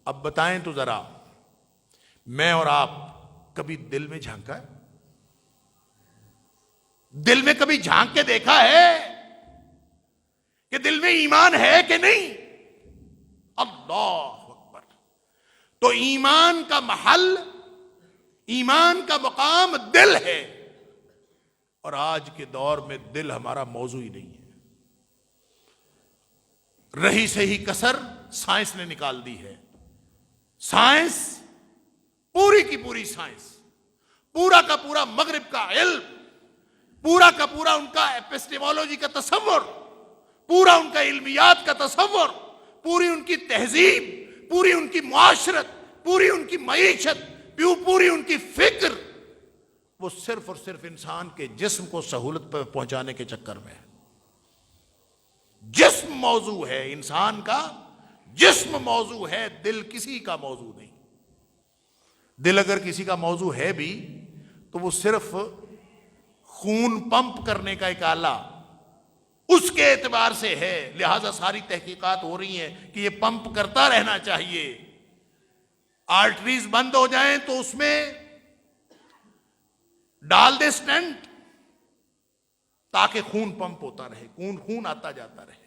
اب بتائیں تو ذرا، میں اور آپ کبھی دل میں جھانکا ہے؟ دل میں کبھی جھانک کے دیکھا ہے کہ دل میں ایمان ہے کہ نہیں؟ اللہ اکبر! تو ایمان کا محل، ایمان کا مقام دل ہے، اور آج کے دور میں دل ہمارا موضوع ہی نہیں ہے۔ رہی سہی کسر سائنس نے نکال دی ہے۔ سائنس، پوری کی پوری سائنس، پورا کا پورا مغرب کا علم، پورا کا پورا ان کا ایپسٹیمولوجی کا تصور، پورا ان کا علمیات کا تصور، پوری ان کی تہذیب، پوری ان کی معاشرت، پوری ان کی معیشت، پوری ان کی فکر، وہ صرف اور صرف انسان کے جسم کو سہولت پر پہنچانے کے چکر میں ہے۔ جسم موضوع ہے، انسان کا جسم موضوع ہے، دل کسی کا موضوع نہیں۔ دل اگر کسی کا موضوع ہے بھی تو وہ صرف خون پمپ کرنے کا ایک آلہ اس کے اعتبار سے ہے، لہذا ساری تحقیقات ہو رہی ہیں کہ یہ پمپ کرتا رہنا چاہیے۔ آرٹریز بند ہو جائیں تو اس میں ڈال دے سٹینٹ تاکہ خون پمپ ہوتا رہے، خون آتا جاتا رہے،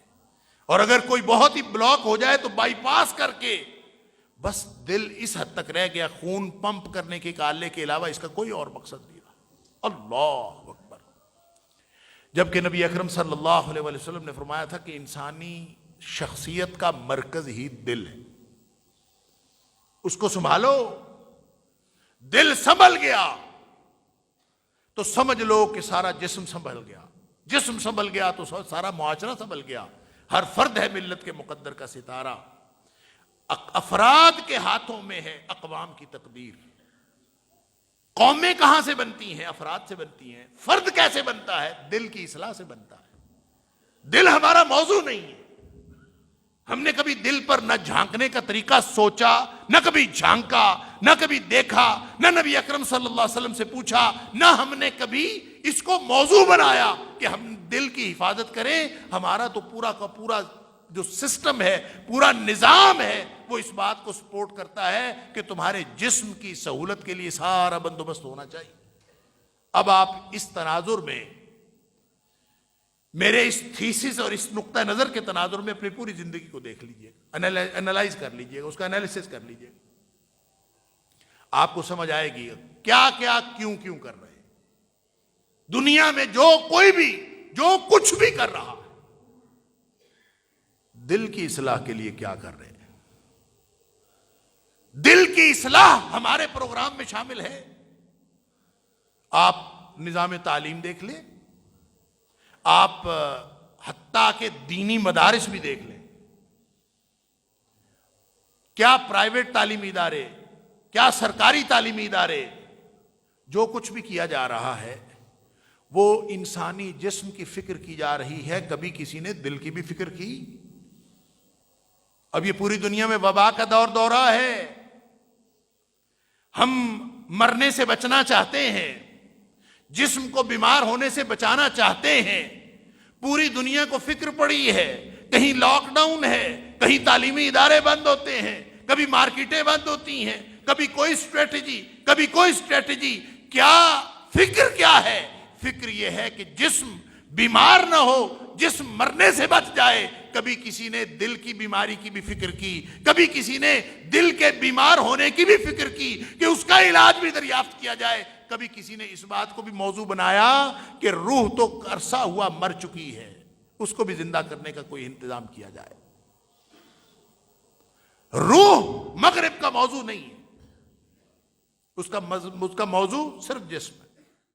اور اگر کوئی بہت ہی بلاک ہو جائے تو بائی پاس کر کے بس دل اس حد تک رہ گیا، خون پمپ کرنے کے آلے کے علاوہ اس کا کوئی اور مقصد نہیں رہا۔ اللہ اکبر! جبکہ نبی اکرم صلی اللہ علیہ وسلم نے فرمایا تھا کہ انسانی شخصیت کا مرکز ہی دل ہے، اس کو سنبھالو۔ دل سنبھل گیا تو سمجھ لو کہ سارا جسم سنبھل گیا، جسم سنبھل گیا تو سارا معاشرہ سنبھل گیا۔ ہر فرد ہے ملت کے مقدر کا ستارہ۔ افراد کے ہاتھوں میں ہے اقوام کی تقدیر۔ قومیں کہاں سے بنتی ہیں؟ افراد سے بنتی ہیں۔ فرد کیسے بنتا ہے؟ دل کی اصلاح سے بنتا ہے۔ دل ہمارا موضوع نہیں ہے۔ ہم نے کبھی دل پر نہ جھانکنے کا طریقہ سوچا، نہ کبھی جھانکا، نہ کبھی دیکھا، نہ نبی اکرم صلی اللہ علیہ وسلم سے پوچھا، نہ ہم نے کبھی اس کو موضوع بنایا کہ ہم دل کی حفاظت کریں۔ ہمارا تو پورا کا پورا جو سسٹم ہے، پورا نظام ہے، وہ اس بات کو سپورٹ کرتا ہے کہ تمہارے جسم کی سہولت کے لیے سارا بندوبست ہونا چاہیے۔ اب آپ اس تناظر میں، میرے اس تھیسس اور اس نقطہ نظر کے تناظر میں اپنی پوری زندگی کو دیکھ لیجئے، انالائز کر لیجئے، اس کا انالیسس کر لیجئے، آپ کو سمجھ آئے گی کیا کیا کیوں کر رہے ہیں۔ دنیا میں جو کوئی بھی جو کچھ بھی کر رہا ہے، دل کی اصلاح کے لیے کیا کر رہے ہیں؟ دل کی اصلاح ہمارے پروگرام میں شامل ہے۔ آپ نظام تعلیم دیکھ لیں، آپ حتیٰ کہ دینی مدارس بھی دیکھ لیں، کیا پرائیویٹ تعلیمی ادارے، کیا سرکاری تعلیمی ادارے، جو کچھ بھی کیا جا رہا ہے وہ انسانی جسم کی فکر کی جا رہی ہے، کبھی کسی نے دل کی بھی فکر کی؟ اب یہ پوری دنیا میں وبا کا دورہ ہے، ہم مرنے سے بچنا چاہتے ہیں، جسم کو بیمار ہونے سے بچانا چاہتے ہیں، پوری دنیا کو فکر پڑی ہے، کہیں لاک ڈاؤن ہے، کہیں تعلیمی ادارے بند ہوتے ہیں، کبھی مارکیٹیں بند ہوتی ہیں، کبھی کوئی اسٹریٹجی، کبھی کوئی اسٹریٹجی۔ کیا فکر کیا ہے؟ فکر یہ ہے کہ جسم بیمار نہ ہو، جسم مرنے سے بچ جائے۔ کبھی کسی نے دل کی بیماری کی بھی فکر کی، کبھی کسی نے دل کے بیمار ہونے کی بھی فکر کی کہ اس کا علاج بھی دریافت کیا جائے، کبھی کسی نے اس بات کو بھی موضوع بنایا کہ روح تو عرصہ ہوا مر چکی ہے، اس کو بھی زندہ کرنے کا کوئی انتظام کیا جائے۔ روح مغرب کا موضوع نہیں ہے، اس کا موضوع صرف جسم ہے۔